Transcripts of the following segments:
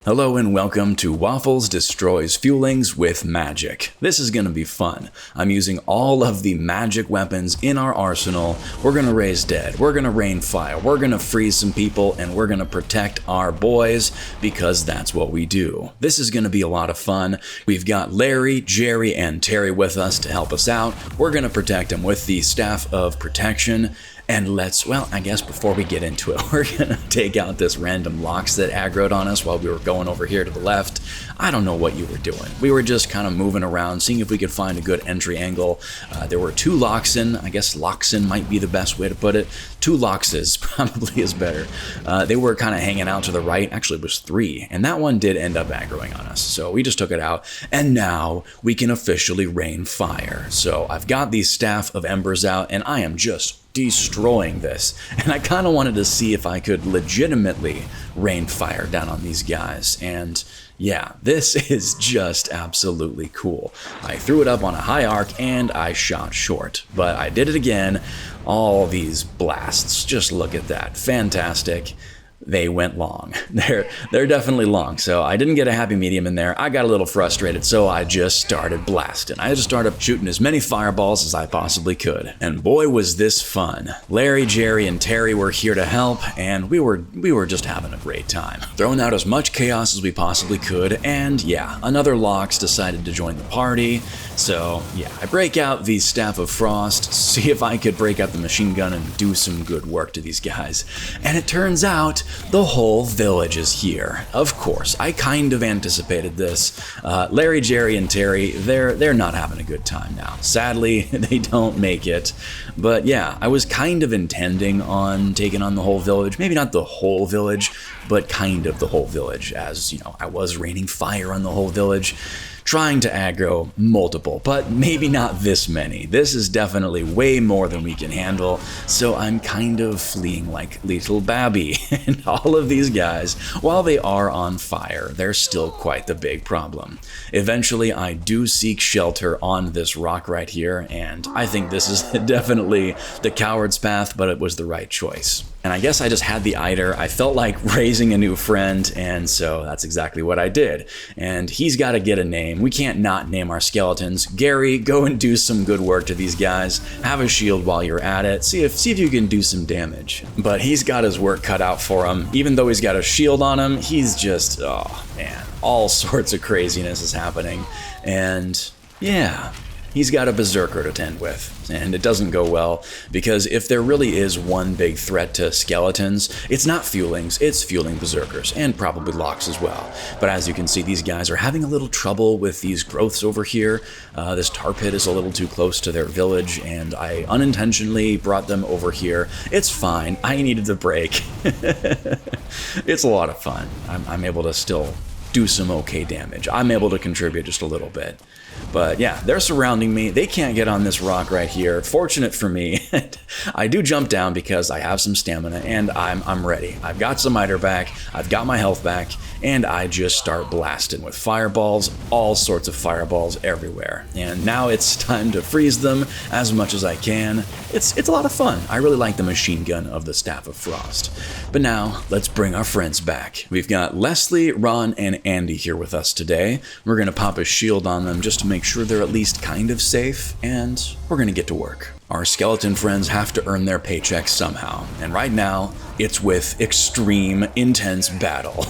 Hello and welcome to Waffles Destroys Fulings with Magic. This is going to be fun. I'm using all of the magic weapons in our arsenal. We're going to raise dead, we're going to rain fire, we're going to freeze some people, and we're going to protect our boys because that's what we do. This is going to be a lot of fun. We've got Larry, Jerry, and Terry with us to help us out. We're going to protect them with the Staff of Protection. And I guess before we get into it, we're gonna take out this random Lox that aggroed on us while we were going over here to the left. I don't know what you were doing. We were just kind of moving around, seeing if we could find a good entry angle. There were two Loxin. I guess Loxin might be the best way to put it. Two Loxes probably is better. They were kind of hanging out to the right. Actually, it was three. And that one did end up aggroing on us. So we just took it out. And now we can officially rain fire. So I've got these Staff of Embers out, and I am just destroying this, and I kind of wanted to see if I could legitimately rain fire down on these guys, and yeah, this is just absolutely cool. I threw it up on a high arc and I shot short, but I did it again. All these blasts, just look at that, fantastic. They went long. They're definitely long, so I didn't get a happy medium in there. I got a little frustrated, so I just started blasting. I just started shooting as many fireballs as I possibly could. And boy, was this fun. Larry, Jerry, and Terry were here to help, and we were just having a great time. Throwing out as much chaos as we possibly could, and yeah, another Lox decided to join the party. So yeah, I break out the Staff of Frost, see if I could break out the machine gun and do some good work to these guys. And it turns out the whole village is here. Of course, I kind of anticipated this. Larry, Jerry, and Terry, they're not having a good time now. Sadly, they don't make it. But yeah, I was kind of intending on taking on the whole village. Maybe not the whole village, but kind of the whole village, as, you know, I was raining fire on the whole village, trying to aggro multiple, but maybe not this many. This is definitely way more than we can handle, so I'm kind of fleeing like little Babby. And all of these guys, while they are on fire, they're still quite the big problem. Eventually, I do seek shelter on this rock right here, and I think this is definitely the coward's path, but it was the right choice. And I guess I just had the Eider. I felt like raising a new friend, and so that's exactly what I did. And he's got to get a name. We can't not name our skeletons. Gary, go and do some good work to these guys. Have a shield while you're at it. See if you can do some damage. But he's got his work cut out for him. Even though he's got a shield on him, he's just, oh man, all sorts of craziness is happening. And yeah, he's got a berserker to tend with, and it doesn't go well, because if there really is one big threat to skeletons, it's not Fulings, it's Fuling berserkers, and probably Lox as well. But as you can see, these guys are having a little trouble with these growths over here. This tar pit is a little too close to their village, and I unintentionally brought them over here. It's fine, I needed the break. It's a lot of fun. I'm able to still do some okay damage. I'm able to contribute just a little bit. But yeah, they're surrounding me. They can't get on this rock right here. Fortunate for me, I do jump down because I have some stamina and I'm ready. I've got some Eider back, I've got my health back, and I just start blasting with fireballs, all sorts of fireballs everywhere. And now it's time to freeze them as much as I can. It's a lot of fun. I really like the machine gun of the Staff of Frost. But now, let's bring our friends back. We've got Leslie, Ron, and Andy here with us today. We're gonna pop a shield on them just to make sure they're at least kind of safe, and we're gonna get to work. Our skeleton friends have to earn their paychecks somehow, and right now, it's with extreme, intense battle.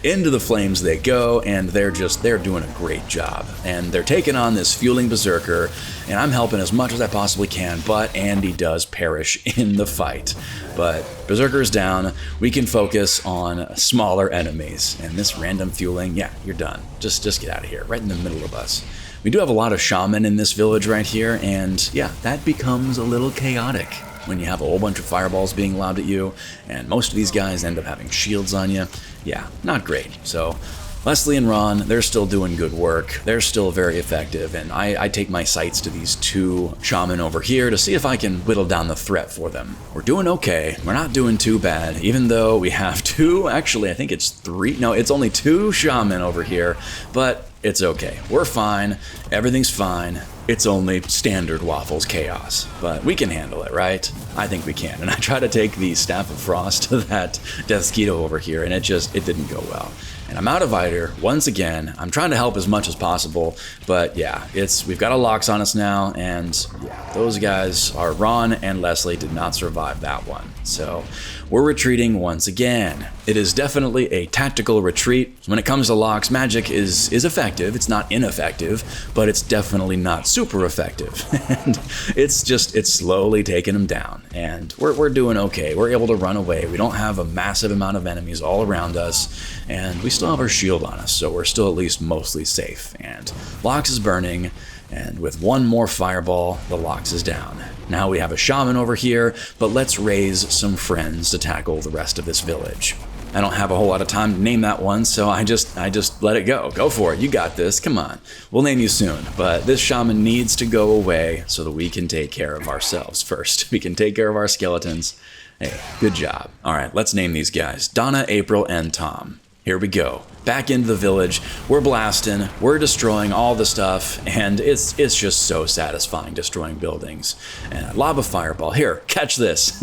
Into the flames they go, and they're doing a great job. And they're taking on this Fuling berserker, and I'm helping as much as I possibly can, but Andy does perish in the fight. But berserker's down, we can focus on smaller enemies. And this random Fuling, yeah, you're done. Just get out of here, right in the middle of us. We do have a lot of shaman in this village right here, and yeah, that becomes a little chaotic when you have a whole bunch of fireballs being lobbed at you, and most of these guys end up having shields on you. Yeah, not great. So Leslie and Ron, they're still doing good work. They're still very effective, and I take my sights to these two shaman over here to see if I can whittle down the threat for them. We're doing okay. We're not doing too bad, even though we have two, actually I think it's three, no, it's only two shaman over here, but it's okay. We're fine. Everything's fine. It's only standard Waffles chaos, but we can handle it, right? I think we can. And I try to take the Staff of Frost to that Death Skeeto over here, and it didn't go well. And I'm out of Iter once again. I'm trying to help as much as possible, but yeah, we've got a locks on us now, and yeah, those guys are Ron and Leslie did not survive that one. So we're retreating once again. It is definitely a tactical retreat. When it comes to locks, magic is effective. It's not ineffective, but it's definitely not super effective. And it's slowly taking them down. And we're doing okay. We're able to run away. We don't have a massive amount of enemies all around us, and we still have our shield on us, so we're still at least mostly safe. And locks is burning, and with one more fireball, the locks is down. Now we have a shaman over here, but let's raise some friends to tackle the rest of this village. I don't have a whole lot of time to name that one, so I just let it go. Go for it. You got this. Come on. We'll name you soon. But this shaman needs to go away so that we can take care of ourselves first. We can take care of our skeletons. Hey, good job. All right, let's name these guys. Donna, April, and Tom. Here we go. Back into the village. We're blasting. We're destroying all the stuff, and it's just so satisfying destroying buildings. And I lob a fireball. Here, catch this.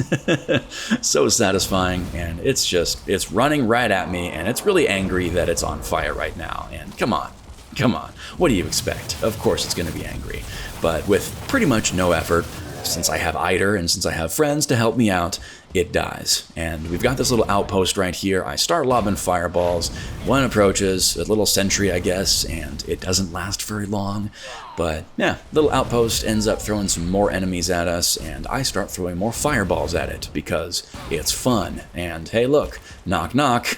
So satisfying, and it's running right at me, and it's really angry that it's on fire right now. And come on. What do you expect? Of course it's going to be angry. But with pretty much no effort, since I have Iter and since I have friends to help me out, it dies. And we've got this little outpost right here. I start lobbing fireballs. One approaches, a little sentry, I guess, and it doesn't last very long. But yeah, little outpost ends up throwing some more enemies at us, and I start throwing more fireballs at it because it's fun. And hey, look, knock knock.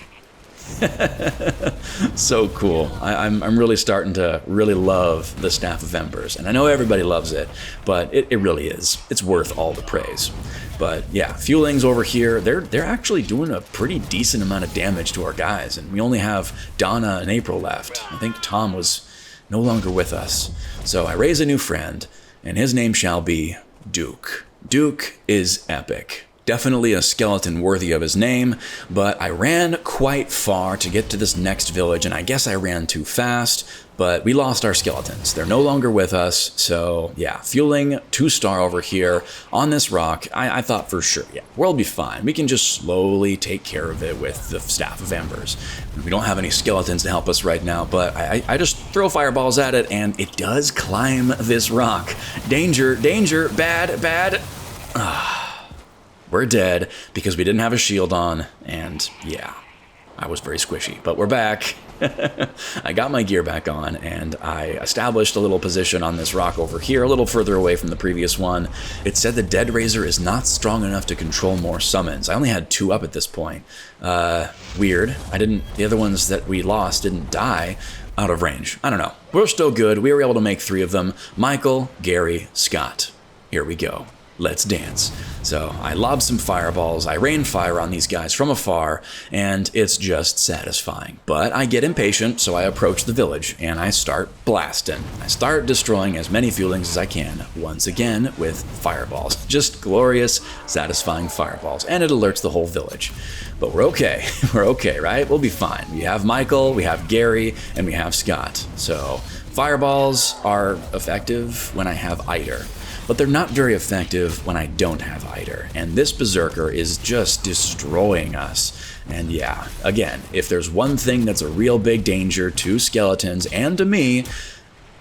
So cool. I'm really starting to really love the Staff of Embers, and I know everybody loves it, but it really is. It's worth all the praise. But yeah, Fuling's over here. They're actually doing a pretty decent amount of damage to our guys, and we only have Donna and April left. I think Tom was no longer with us. So I raise a new friend, and his name shall be Duke. Duke is epic. Definitely a skeleton worthy of his name, but I ran quite far to get to this next village, and I guess I ran too fast, but we lost our skeletons. They're no longer with us, so yeah, Fuling 2-star over here on this rock. I thought for sure, yeah, we'll be fine. We can just slowly take care of it with the Staff of Embers. We don't have any skeletons to help us right now, but I just throw fireballs at it, and it does climb this rock. Danger, danger, bad. We're dead because we didn't have a shield on, and yeah, I was very squishy, but we're back. I got my gear back on, and I established a little position on this rock over here, a little further away from the previous one. It said the Dead Razor is not strong enough to control more summons. I only had 2 up at this point. Weird. The other ones that we lost didn't die out of range. I don't know. We're still good. We were able to make 3 of them. Michael, Gary, Scott. Here we go. Let's dance. So I lob some fireballs, I rain fire on these guys from afar, and it's just satisfying. But I get impatient, so I approach the village, and I start blasting. I start destroying as many Fulings as I can, once again with fireballs. Just glorious, satisfying fireballs, and it alerts the whole village. But we're okay. We're okay, right? We'll be fine. We have Michael, we have Gary, and we have Scott. So fireballs are effective when I have Iter. But they're not very effective when I don't have Iter, and this Berserker is just destroying us. And yeah, again, if there's one thing that's a real big danger to skeletons and to me,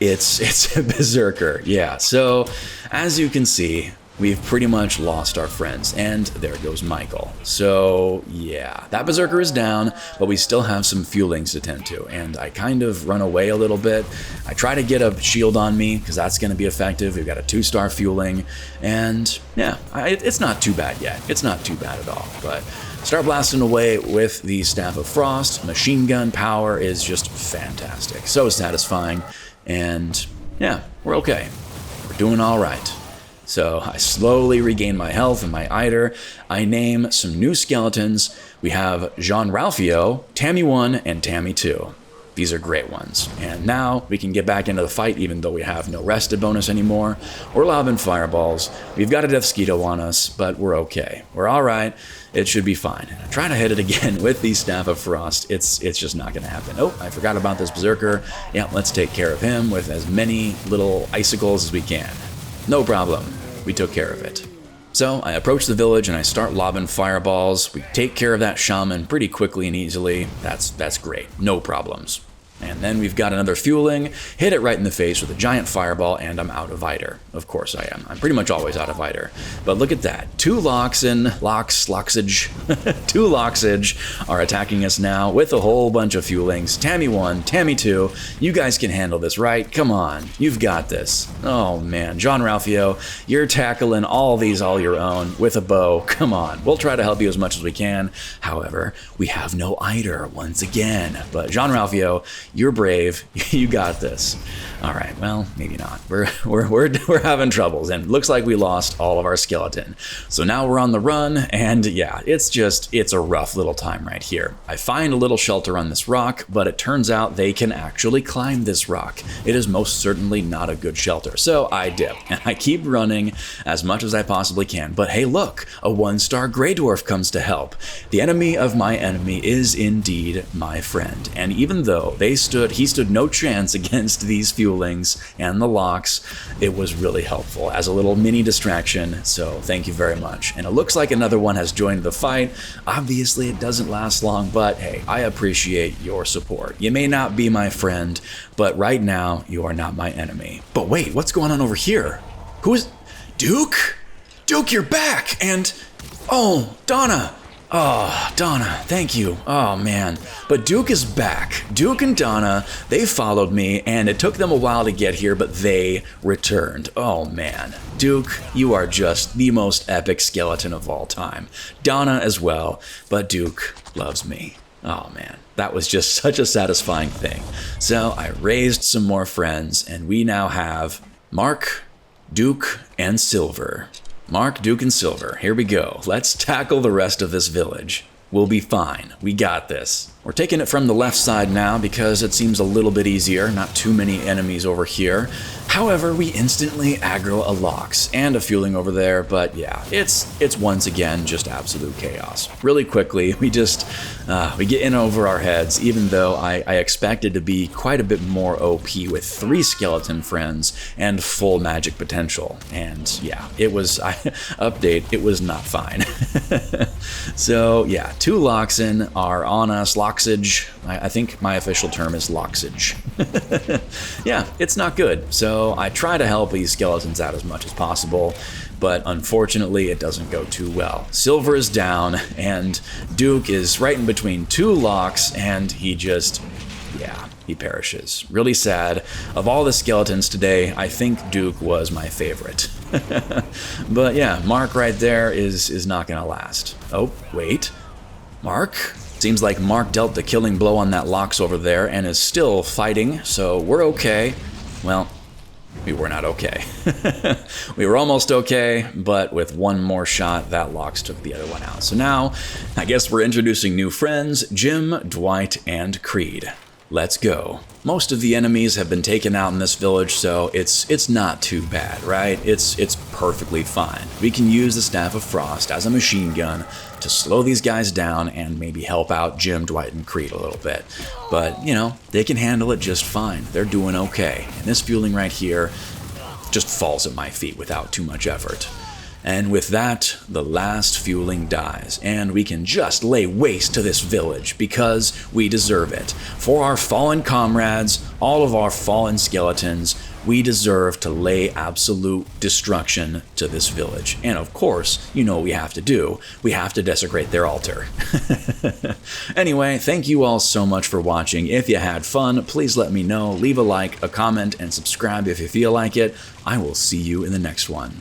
it's a Berserker. Yeah, so as you can see, we've pretty much lost our friends, and there goes Michael. So yeah, that Berserker is down, but we still have some Fulings to tend to, and I kind of run away a little bit. I try to get a shield on me, because that's going to be effective. We've got a 2-star Fuling, and yeah, it's not too bad yet. It's not too bad at all, but start blasting away with the Staff of Frost. Machine gun power is just fantastic. So satisfying, and yeah, we're okay. We're doing all right. So I slowly regain my health and my Iter. I name some new skeletons. We have Jean Ralphio, Tammy 1, and Tammy 2. These are great ones. And now we can get back into the fight even though we have no rested bonus anymore. We're lobbing fireballs. We've got a Death Skeeto on us, but we're okay. We're all right. It should be fine. I try to hit it again with the Staff of Frost. It's just not going to happen. Oh, I forgot about this Berserker. Yeah, let's take care of him with as many little icicles as we can. No problem. We took care of it. So I approach the village and I start lobbing fireballs. We take care of that shaman pretty quickly and easily. That's great. No problems. And then we've got another Fuling, hit it right in the face with a giant fireball, and I'm out of Iter. Of course I am. I'm pretty much always out of Iter. But look at that. Two Loxage are attacking us now with a whole bunch of Fulings. Tammy 1, Tammy 2, you guys can handle this, right? Come on, you've got this. Oh man, John Ralphio, you're tackling all these all your own with a bow. Come on, we'll try to help you as much as we can. However, we have no Iter once again. But John Ralphio, you're brave. You got this. All right. Well, maybe not. We're having troubles, and looks like we lost all of our skeleton. So now we're on the run, and yeah, it's a rough little time right here. I find a little shelter on this rock, but it turns out they can actually climb this rock. It is most certainly not a good shelter. So I dip, and I keep running as much as I possibly can. But hey, look, a 1-star Grey Dwarf comes to help. The enemy of my enemy is indeed my friend, and even though he stood no chance against these Fulings and the Lox, it was really helpful as a little mini distraction, so thank you very much. And it looks like another one has joined the fight. Obviously it doesn't last long, but hey, I appreciate your support. You may not be my friend, but right now you are not my enemy. But wait, what's going on over here? Who is... Duke? Duke, you're back! And... oh, Donna! Oh, Donna, thank you. Oh, man. But Duke is back. Duke and Donna, they followed me, and it took them a while to get here, but they returned. Oh, man. Duke, you are just the most epic skeleton of all time. Donna as well, but Duke loves me. Oh, man. That was just such a satisfying thing. So I raised some more friends, and we now have Mark, Duke, and Silver. Mark, Duke, and Silver. Here we go. Let's tackle the rest of this village. We'll be fine. We got this. We're taking it from the left side now because it seems a little bit easier. Not too many enemies over here. However, we instantly aggro a Lox and a Fuling over there, but yeah, it's once again just absolute chaos. Really quickly, we get in over our heads, even though I expected to be quite a bit more OP with 3 skeleton friends and full magic potential. And yeah, update, it was not fine. So yeah, 2 Loxin are on us. Loxage, I think my official term is Loxage. Yeah, it's not good. So I try to help these skeletons out as much as possible, but unfortunately it doesn't go too well. Silver is down, and Duke is right in between 2 Lox, and he perishes. Really sad. Of all the skeletons today, I think Duke was my favorite. But yeah, Mark right there is not gonna last. Oh, wait. Mark? Seems like Mark dealt the killing blow on that Lox over there and is still fighting, so we're okay. Well, we were not okay. We were almost okay, but with one more shot, that Lox took the other one out. So now, I guess we're introducing new friends, Jim, Dwight, and Creed. Let's go. Most of the enemies have been taken out in this village, so it's not too bad, right? It's perfectly fine. We can use the Staff of Frost as a machine gun to slow these guys down and maybe help out Jim, Dwight, and Creed a little bit. But, you know, they can handle it just fine. They're doing okay. And this Fuling right here just falls at my feet without too much effort. And with that, the last Fuling dies, and we can just lay waste to this village because we deserve it. For our fallen comrades, all of our fallen skeletons, we deserve to lay absolute destruction to this village. And of course, you know what we have to do. We have to desecrate their altar. Anyway, thank you all so much for watching. If you had fun, please let me know. Leave a like, a comment, and subscribe if you feel like it. I will see you in the next one.